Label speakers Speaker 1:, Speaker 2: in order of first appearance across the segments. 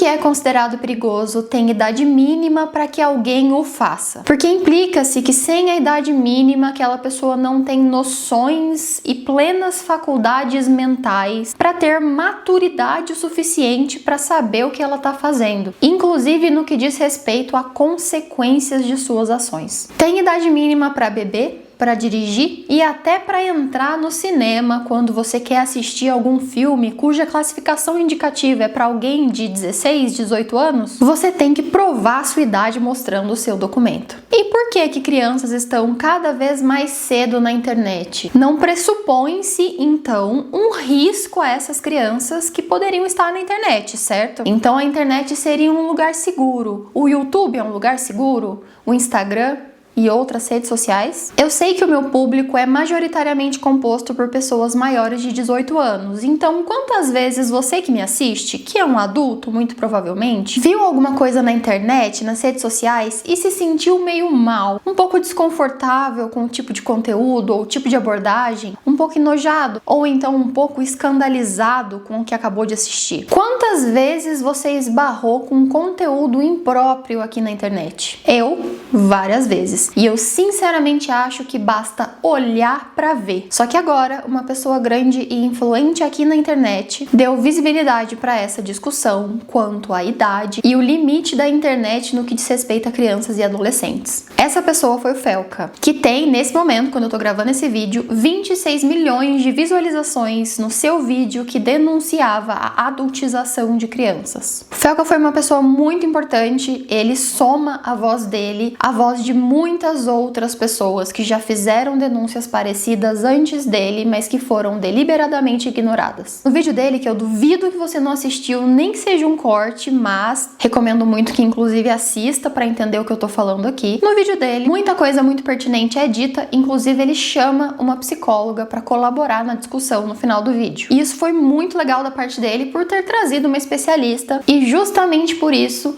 Speaker 1: que é considerado perigoso tem idade mínima para que alguém o faça? Porque implica-se que sem a idade mínima aquela pessoa não tem noções e plenas faculdades mentais para ter maturidade o suficiente para saber o que ela está fazendo, inclusive no que diz respeito a consequências de suas ações. Tem idade mínima para beber, para dirigir e até para entrar no cinema quando você quer assistir algum filme cuja classificação indicativa é para alguém de 16, 18 anos, você tem que provar sua idade mostrando o seu documento. E por que crianças estão cada vez mais cedo na internet? Não pressupõe-se, então, um risco a essas crianças que poderiam estar na internet, certo? Então a internet seria um lugar seguro. O YouTube é um lugar seguro? O Instagram e outras redes sociais? Eu sei que o meu público é majoritariamente composto por pessoas maiores de 18 anos, então quantas vezes você que me assiste, que é um adulto muito provavelmente, viu alguma coisa na internet, nas redes sociais e se sentiu meio mal, um pouco desconfortável com o tipo de conteúdo ou o tipo de abordagem, um pouco enojado ou então um pouco escandalizado com o que acabou de assistir? Quantas vezes você esbarrou com conteúdo impróprio aqui na internet? Eu, várias vezes. E eu sinceramente acho que basta olhar pra ver. Só que agora, uma pessoa grande e influente aqui na internet deu visibilidade para essa discussão quanto à idade e o limite da internet no que diz respeito a crianças e adolescentes. Essa pessoa foi o Felca, que tem, nesse momento, quando eu tô gravando esse vídeo, 26 milhões de visualizações no seu vídeo que denunciava a adultização de crianças. O Felca foi uma pessoa muito importante, ele soma a voz dele, a voz de muitas outras pessoas que já fizeram denúncias parecidas antes dele, mas que foram deliberadamente ignoradas. No vídeo dele, que eu duvido que você não assistiu, nem que seja um corte, mas recomendo muito que inclusive assista para entender o que eu tô falando aqui. No vídeo dele, muita coisa muito pertinente é dita, inclusive ele chama uma psicóloga para colaborar na discussão no final do vídeo. E isso foi muito legal da parte dele por ter trazido uma especialista, e justamente por isso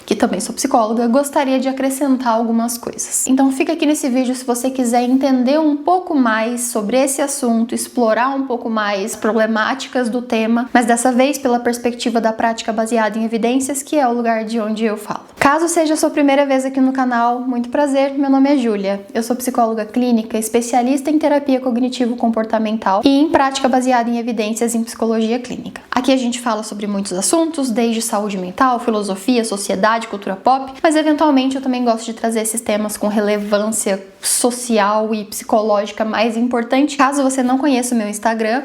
Speaker 1: que também sou psicóloga, gostaria de acrescentar algumas coisas. Então fica aqui nesse vídeo se você quiser entender um pouco mais sobre esse assunto, explorar um pouco mais problemáticas do tema, mas dessa vez pela perspectiva da prática baseada em evidências, que é o lugar de onde eu falo. Caso seja a sua primeira vez aqui no canal, muito prazer, meu nome é Júlia. Eu sou psicóloga clínica, especialista em terapia cognitivo-comportamental e em prática baseada em evidências em psicologia clínica. Aqui a gente fala sobre muitos assuntos, desde saúde mental, filosofia, sociedade, cultura pop, mas eventualmente eu também gosto de trazer esses temas com relevância social e psicológica mais importante. Caso você não conheça o meu Instagram,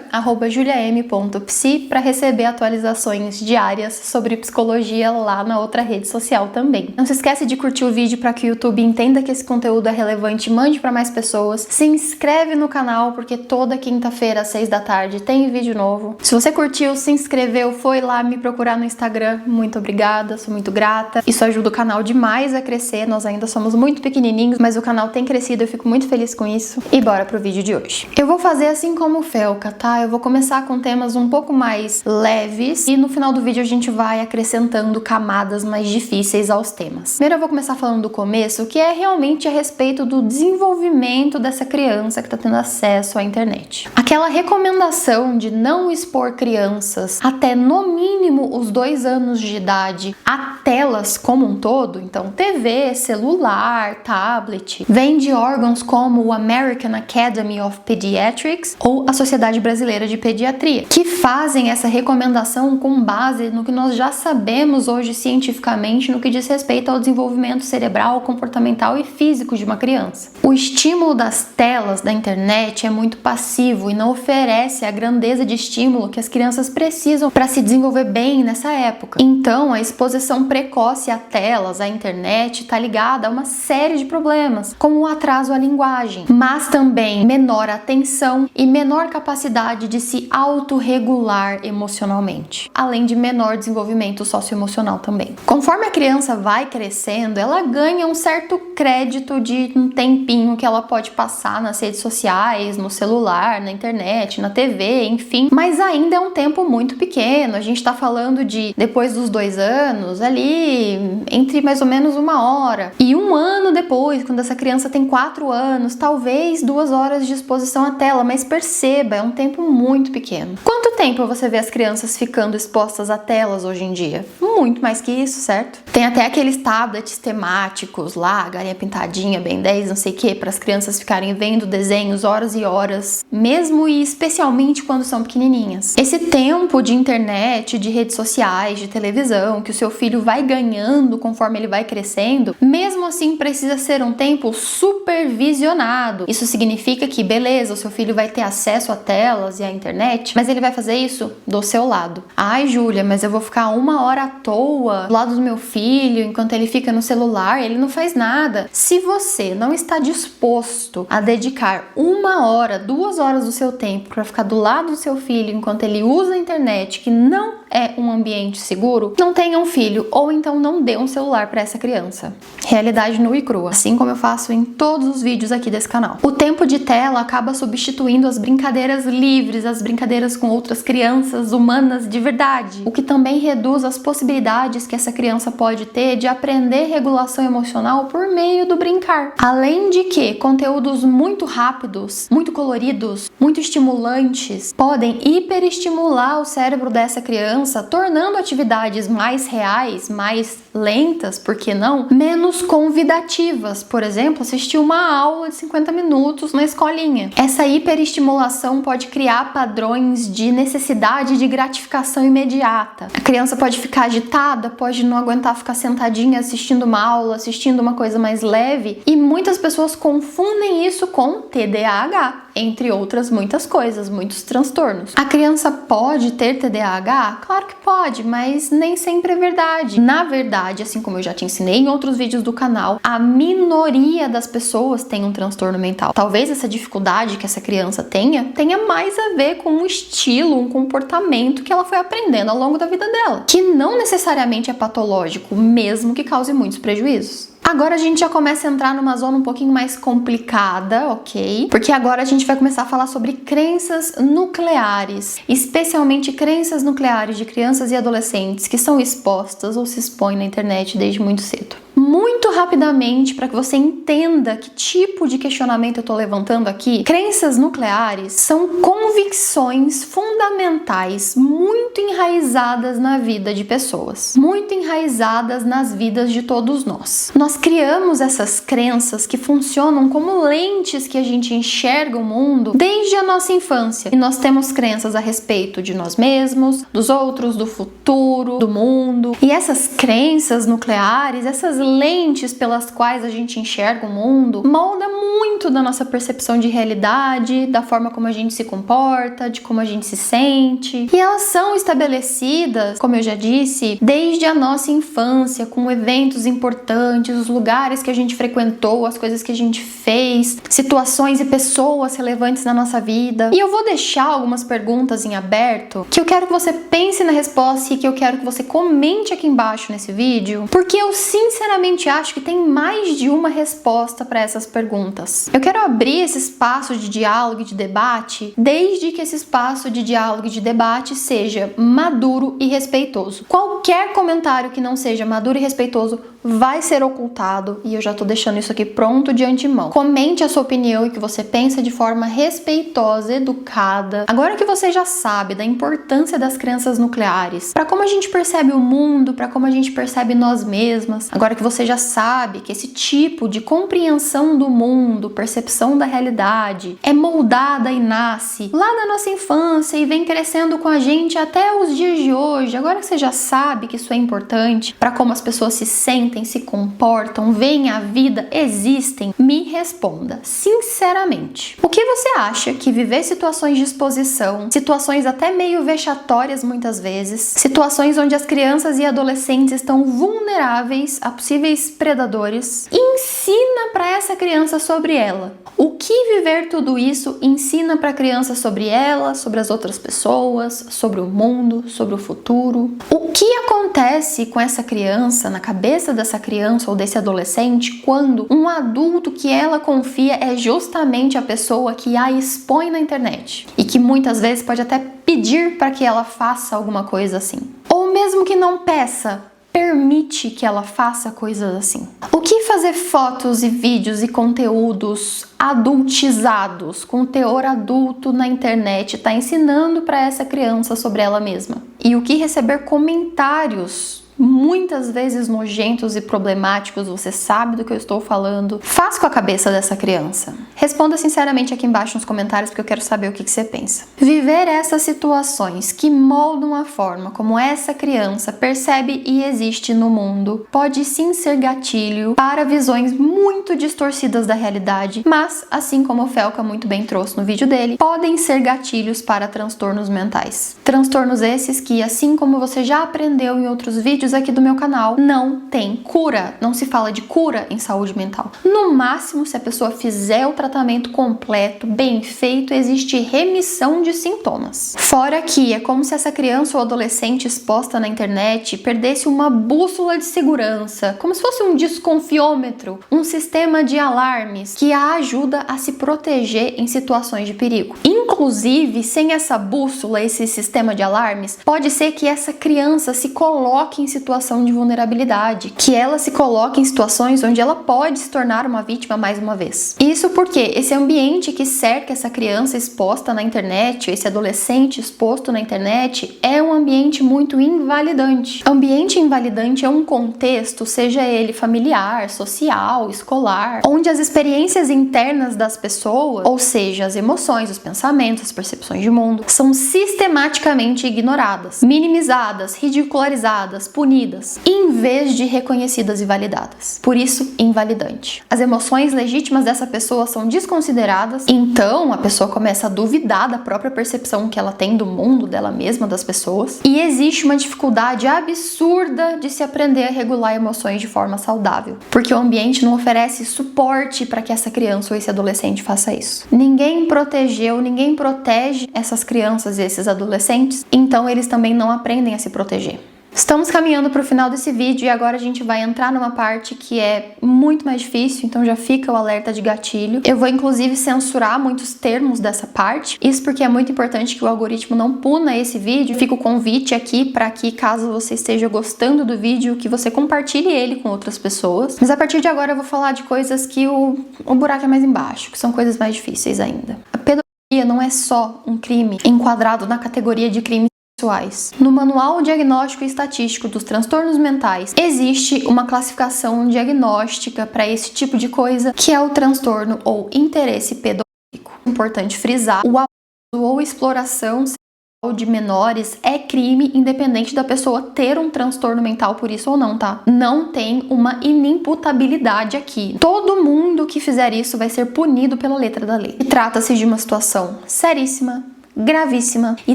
Speaker 1: @juliam.psi, para receber atualizações diárias sobre psicologia lá na outra rede social também. Não se esquece de curtir o vídeo para que o YouTube entenda que esse conteúdo é relevante e mande para mais pessoas. Se inscreve no canal, porque toda quinta-feira às 6 da tarde tem vídeo novo. Se você curtiu, se inscreveu, foi lá me procurar no Instagram, muito obrigada, sou muito grata. Isso ajuda o canal demais a crescer, nós ainda somos muito pequenininhos, mas o canal tem crescido, eu fico muito feliz com isso. E bora pro vídeo de hoje. Eu vou fazer assim como o Felca, tá? Eu vou começar com temas um pouco mais leves e no final do vídeo a gente vai acrescentando camadas mais difíceis aos temas. Primeiro eu vou começar falando do começo, que é realmente a respeito do desenvolvimento dessa criança que tá tendo acesso à internet. Aquela recomendação de não expor crianças até no mínimo os 2 anos de idade a telas como um todo, então TV, celular, tablet, vem de órgãos como o American Academy of Pediatrics ou a Sociedade Brasileira de Pediatria, que fazem essa recomendação com base no que nós já sabemos hoje cientificamente no que diz respeito ao desenvolvimento cerebral, comportamental e físico de uma criança. O estímulo das telas da internet é muito passivo e não oferece a grandeza de estímulo que as crianças precisam para se desenvolver bem nessa época. Então, a exposição precoce a telas, à internet, está ligada a uma série de problemas, como o atraso à linguagem, mas também menor atenção e menor capacidade de se autorregular emocionalmente, além de menor desenvolvimento socioemocional também. Conforme a criança vai crescendo, ela ganha um certo crédito de um tempinho que ela pode passar nas redes sociais, no celular, na internet, na TV, enfim, mas ainda é um tempo muito pequeno. A gente está falando de depois dos 2 anos, ali entre mais ou menos 1 hora. E 1 ano depois, quando essa criança tem 4 anos, talvez 2 horas de exposição à tela, mas perceba, é um tempo muito pequeno. Quanto tempo você vê as crianças ficando expostas a telas hoje em dia? Muito mais que isso, certo? Tem até aqueles tablets temáticos lá, galinha pintadinha, Ben 10, não sei o que, para as crianças ficarem vendo desenhos horas e horas, mesmo e especialmente quando são pequenininhas. Esse tempo de internet, de redes sociais, de televisão, que o seu filho vai ganhando conforme ele vai crescendo, mesmo assim precisa ser um tempo supervisionado. Isso significa que, beleza, o seu filho vai ter acesso a telas e à internet, mas ele vai fazer isso do seu lado. Ai, Júlia, mas eu vou ficar 1 hora à toa do lado do meu filho enquanto ele fica no celular, ele não faz nada. Se você não está disposto a dedicar 1 hora, 2 horas do seu tempo para ficar do lado do seu filho enquanto ele usa a internet, que não é um ambiente seguro, não tenha um filho, ou então não dê um celular para essa criança. Realidade nua e crua, assim como eu faço em todos os vídeos aqui desse canal. O tempo de tela acaba substituindo as brincadeiras livres, as brincadeiras com outras crianças humanas de verdade, o que também reduz as possibilidades que essa criança pode ter de aprender regulação emocional por meio do brincar. Além de que conteúdos muito rápidos, muito coloridos, muito estimulantes podem hiperestimular o cérebro dessa criança, tornando atividades mais reais, mais lentas, por que não, menos convidativas. Por exemplo, assistir uma aula de 50 minutos na escolinha. Essa hiperestimulação pode criar padrões de necessidade de gratificação imediata. A criança pode ficar agitada, pode não aguentar ficar sentadinha assistindo uma aula, assistindo uma coisa mais leve, e muitas pessoas confundem isso com TDAH, entre outras muitas coisas, muitos transtornos. A criança pode ter TDAH? Claro que pode, mas nem sempre é verdade. Na verdade, assim como eu já te ensinei em outros vídeos do canal, a minoria das pessoas tem um transtorno mental. Talvez essa dificuldade que essa criança tenha mais a ver com um estilo, um comportamento que ela foi aprendendo ao longo da vida dela, que não necessariamente é patológico, mesmo que cause muitos prejuízos. Agora a gente já começa a entrar numa zona um pouquinho mais complicada, ok? Porque agora a gente vai começar a falar sobre crenças nucleares, especialmente crenças nucleares de crianças e adolescentes que são expostas ou se expõem na internet desde muito cedo. Muito rapidamente, para que você entenda que tipo de questionamento eu tô levantando aqui, crenças nucleares são convicções fundamentais muito enraizadas na vida de pessoas, muito enraizadas nas vidas de todos nós. Nós criamos essas crenças que funcionam como lentes que a gente enxerga o mundo desde a nossa infância. E nós temos crenças a respeito de nós mesmos, dos outros, do futuro, do mundo. E essas crenças nucleares, essas lentes pelas quais a gente enxerga o mundo, molda muito da nossa percepção de realidade, da forma como a gente se comporta, de como a gente se sente. E elas são estabelecidas, como eu já disse, desde a nossa infância, com eventos importantes, os lugares que a gente frequentou, as coisas que a gente fez, situações e pessoas relevantes na nossa vida. E eu vou deixar algumas perguntas em aberto, que eu quero que você pense na resposta e que eu quero que você comente aqui embaixo nesse vídeo, porque eu sinceramente acho que tem mais de uma resposta para essas perguntas. Eu quero abrir esse espaço de diálogo e de debate, desde que esse espaço de diálogo e de debate seja maduro e respeitoso. Qualquer comentário que não seja maduro e respeitoso vai ser ocultado, e eu já tô deixando isso aqui pronto de antemão. Comente a sua opinião e o que você pensa de forma respeitosa, educada. Agora que você já sabe da importância das crenças nucleares, para como a gente percebe o mundo, para como a gente percebe nós mesmas, agora que você já sabe que esse tipo de compreensão do mundo, percepção da realidade, é moldada e nasce lá na nossa infância e vem crescendo com a gente até os dias de hoje, agora que você já sabe que isso é importante para como as pessoas se sentem, se comportam, veem a vida, existem, me responda sinceramente. O que você acha que viver situações de exposição, situações até meio vexatórias muitas vezes, situações onde as crianças e adolescentes estão vulneráveis a possíveis predadores, ensina para essa criança sobre ela? O que viver tudo isso ensina para a criança sobre ela, sobre as outras pessoas, sobre o mundo, sobre o futuro? O que acontece com essa criança, na cabeça dessa criança ou desse adolescente, quando um adulto que ela confia é justamente a pessoa que a expõe na internet e que muitas vezes pode até pedir para que ela faça alguma coisa assim? Ou mesmo que não peça, permite que ela faça coisas assim? O que fazer fotos e vídeos e conteúdos adultizados, com teor adulto na internet, está ensinando para essa criança sobre ela mesma? E o que receber comentários muitas vezes nojentos e problemáticos, você sabe do que eu estou falando, faz com a cabeça dessa criança? Responda sinceramente aqui embaixo nos comentários, porque eu quero saber o que você pensa. Viver essas situações que moldam a forma como essa criança percebe e existe no mundo pode sim ser gatilho para visões muito distorcidas da realidade, mas, assim como o Felca muito bem trouxe no vídeo dele, podem ser gatilhos para transtornos mentais. Transtornos esses que, assim como você já aprendeu em outros vídeos aqui do meu canal, não tem cura. Não se fala de cura em saúde mental. No máximo, se a pessoa fizer o tratamento completo, bem feito, existe remissão de sintomas. Fora que é como se essa criança ou adolescente exposta na internet perdesse uma bússola de segurança, como se fosse um desconfiômetro, um sistema de alarmes que a ajuda a se proteger em situações de perigo. Inclusive, sem essa bússola, esse sistema de alarmes, pode ser que essa criança se coloque em situação de vulnerabilidade, que ela se coloque em situações onde ela pode se tornar uma vítima mais uma vez. Isso porque esse ambiente que cerca essa criança exposta na internet, esse adolescente exposto na internet, é um ambiente muito invalidante. Ambiente invalidante é um contexto, seja ele familiar, social, escolar, onde as experiências internas das pessoas, ou seja, as emoções, os pensamentos, as percepções de mundo, são sistematicamente ignoradas, minimizadas, ridicularizadas, punidas, em vez de reconhecidas e validadas. Por isso, invalidante. As emoções legítimas dessa pessoa são desconsideradas, então a pessoa começa a duvidar da própria percepção que ela tem do mundo, dela mesma, das pessoas, e existe uma dificuldade absurda de se aprender a regular emoções de forma saudável, porque o ambiente não oferece suporte para que essa criança ou esse adolescente faça isso. Ninguém protegeu, ninguém protege essas crianças e esses adolescentes, então eles também não aprendem a se proteger. Estamos caminhando para o final desse vídeo e agora a gente vai entrar numa parte que é muito mais difícil, então já fica o alerta de gatilho. Eu vou inclusive censurar muitos termos dessa parte, isso porque é muito importante que o algoritmo não puna esse vídeo. Fica o convite aqui para que, caso você esteja gostando do vídeo, que você compartilhe ele com outras pessoas. Mas a partir de agora eu vou falar de coisas que o buraco é mais embaixo, que são coisas mais difíceis ainda. A pedofilia não é só um crime enquadrado na categoria de crimes sexuais. No Manual Diagnóstico e Estatístico dos Transtornos Mentais, existe uma classificação diagnóstica para esse tipo de coisa, que é o transtorno ou interesse pedofílico. Importante frisar, o abuso ou exploração sexual de menores é crime independente da pessoa ter um transtorno mental por isso ou não, tá? Não tem uma inimputabilidade aqui. Todo mundo que fizer isso vai ser punido pela letra da lei. E trata-se de uma situação seríssima, gravíssima, e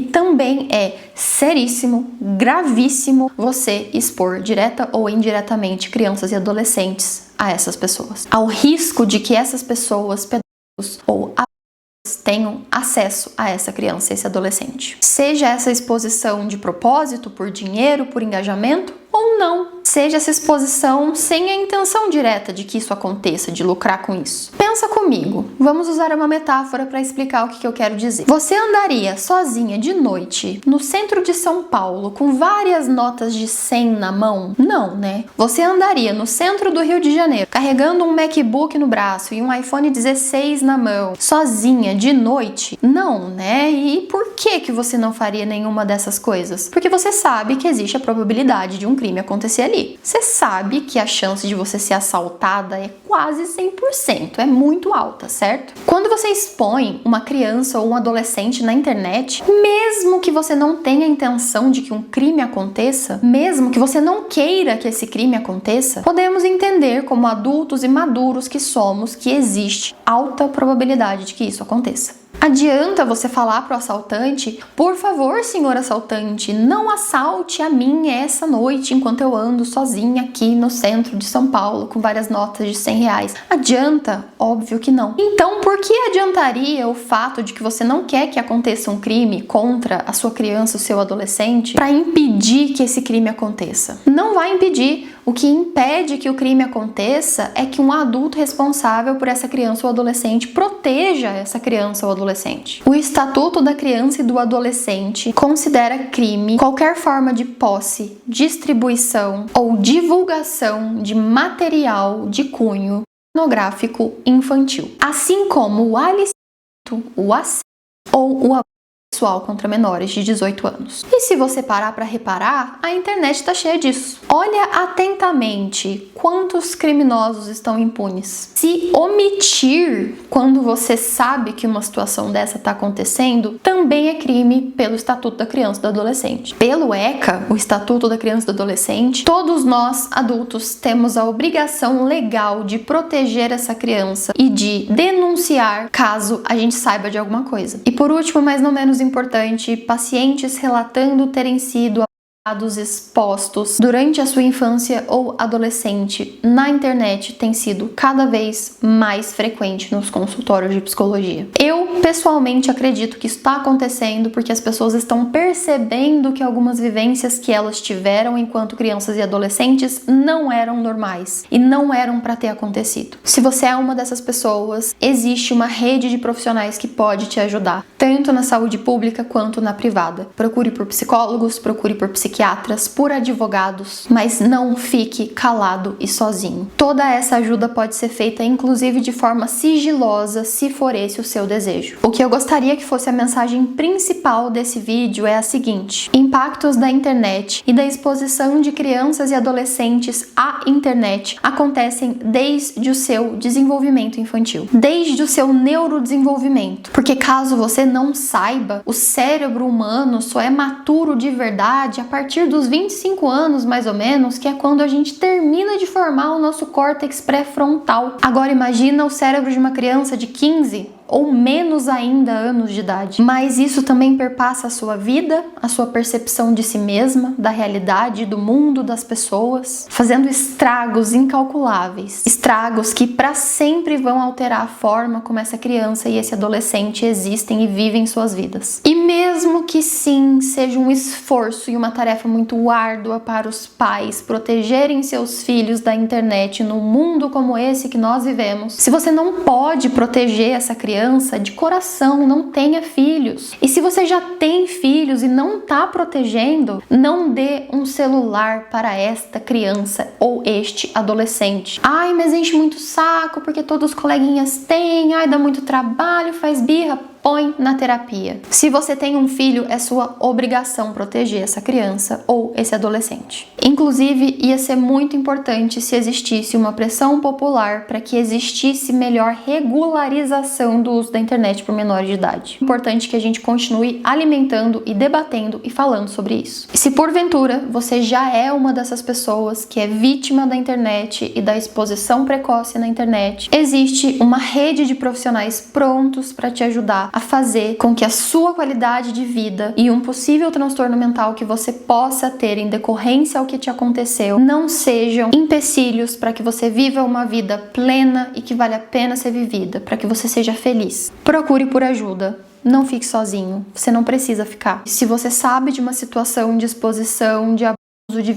Speaker 1: também é seríssimo, gravíssimo você expor direta ou indiretamente crianças e adolescentes a essas pessoas, ao risco de que essas pessoas, pedófilos ou tenham acesso a essa criança e esse adolescente. Seja essa exposição de propósito, por dinheiro, por engajamento, ou não. Seja essa exposição sem a intenção direta de que isso aconteça, de lucrar com isso. Pensa comigo. Vamos usar uma metáfora para explicar o que eu quero dizer. Você andaria sozinha de noite no centro de São Paulo com várias notas de 100 na mão? Não, né? Você andaria no centro do Rio de Janeiro carregando um MacBook no braço e um iPhone 16 na mão, sozinha de noite? Não, né? E por que você não faria nenhuma dessas coisas? Porque você sabe que existe a probabilidade de um crime acontecer ali. Você sabe que a chance de você ser assaltada é quase 100%, é muito alta, certo? Quando você expõe uma criança ou um adolescente na internet, mesmo que você não tenha a intenção de que um crime aconteça, mesmo que você não queira que esse crime aconteça, podemos entender como adultos e maduros que somos que existe alta probabilidade de que isso aconteça. Adianta você falar pro assaltante: por favor, senhor assaltante, não assalte a mim essa noite enquanto eu ando sozinha aqui no centro de São Paulo com várias notas de 100 reais. Adianta? Óbvio que não. Então, por que adiantaria o fato de que você não quer que aconteça um crime contra a sua criança, o seu adolescente, para impedir que esse crime aconteça? Não vai impedir. O que impede que o crime aconteça é que um adulto responsável por essa criança ou adolescente proteja essa criança ou adolescente. O Estatuto da Criança e do Adolescente considera crime qualquer forma de posse, distribuição ou divulgação de material de cunho pornográfico infantil, assim como o alicento, o assédio ou o abuso sexual contra menores de 18 anos. E se você parar para reparar, a internet está cheia disso. Olha atentamente quantos criminosos estão impunes. Se omitir quando você sabe que uma situação dessa está acontecendo, também é crime pelo Estatuto da Criança e do Adolescente. Pelo ECA, o Estatuto da Criança e do Adolescente, todos nós, adultos, temos a obrigação legal de proteger essa criança e de denunciar caso a gente saiba de alguma coisa. E por último, mas não menos importante, pacientes relatando terem sido expostos durante a sua infância ou adolescente na internet tem sido cada vez mais frequente nos consultórios de psicologia. Eu, pessoalmente, acredito que isso está acontecendo porque as pessoas estão percebendo que algumas vivências que elas tiveram enquanto crianças e adolescentes não eram normais e não eram para ter acontecido. Se você é uma dessas pessoas, existe uma rede de profissionais que pode te ajudar, tanto na saúde pública quanto na privada. Procure por psicólogos, procure por psiquiatras, por advogados, mas não fique calado e sozinho. Toda essa ajuda pode ser feita inclusive de forma sigilosa, se for esse o seu desejo. O que eu gostaria que fosse a mensagem principal desse vídeo é a seguinte: impactos da internet e da exposição de crianças e adolescentes à internet acontecem desde o seu desenvolvimento infantil, desde o seu neurodesenvolvimento, porque caso você não saiba, o cérebro humano só é maturo de verdade a partir dos 25 anos, mais ou menos, que é quando a gente termina de formar o nosso córtex pré-frontal. Agora imagina o cérebro de uma criança de 15 ou menos ainda anos de idade. Mas isso também perpassa a sua vida, a sua percepção de si mesma, da realidade, do mundo, das pessoas, fazendo estragos incalculáveis. Estragos que para sempre vão alterar a forma como essa criança e esse adolescente existem e vivem suas vidas. E mesmo que sim, seja um esforço e uma tarefa muito árdua para os pais protegerem seus filhos da internet num mundo como esse que nós vivemos, se você não pode proteger essa criança de coração, não tenha filhos. E se você já tem filhos e não tá protegendo, não dê um celular para esta criança ou este adolescente. Ai, mas enche muito saco porque todos os coleguinhas têm, ai, dá muito trabalho, faz birra. Põe na terapia. Se você tem um filho, é sua obrigação proteger essa criança ou esse adolescente. Inclusive, ia ser muito importante se existisse uma pressão popular para que existisse melhor regularização do uso da internet por menores de idade. Importante que a gente continue alimentando e debatendo e falando sobre isso. E se porventura você já é uma dessas pessoas que é vítima da internet e da exposição precoce na internet, existe uma rede de profissionais prontos para te ajudar a fazer com que a sua qualidade de vida e um possível transtorno mental que você possa ter em decorrência ao que te aconteceu não sejam empecilhos para que você viva uma vida plena e que vale a pena ser vivida, para que você seja feliz. Procure por ajuda. Não fique sozinho. Você não precisa ficar. Se você sabe de uma situação de exposição, de abuso, de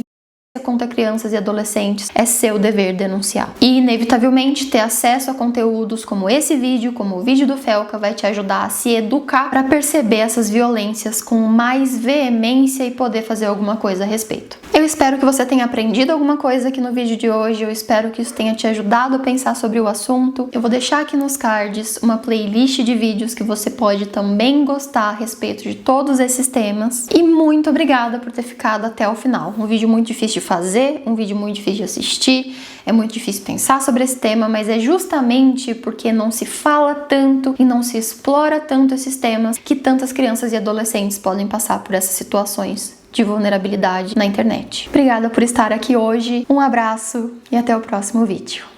Speaker 1: contra crianças e adolescentes, é seu dever denunciar. E, inevitavelmente, ter acesso a conteúdos como esse vídeo, como o vídeo do Felca, vai te ajudar a se educar para perceber essas violências com mais veemência e poder fazer alguma coisa a respeito. Eu espero que você tenha aprendido alguma coisa aqui no vídeo de hoje, eu espero que isso tenha te ajudado a pensar sobre o assunto. Eu vou deixar aqui nos cards uma playlist de vídeos que você pode também gostar a respeito de todos esses temas. E muito obrigada por ter ficado até o final. Um vídeo muito difícil de fazer, um vídeo muito difícil de assistir, é muito difícil pensar sobre esse tema, mas é justamente porque não se fala tanto e não se explora tanto esses temas que tantas crianças e adolescentes podem passar por essas situações de vulnerabilidade na internet. Obrigada por estar aqui hoje, um abraço e até o próximo vídeo.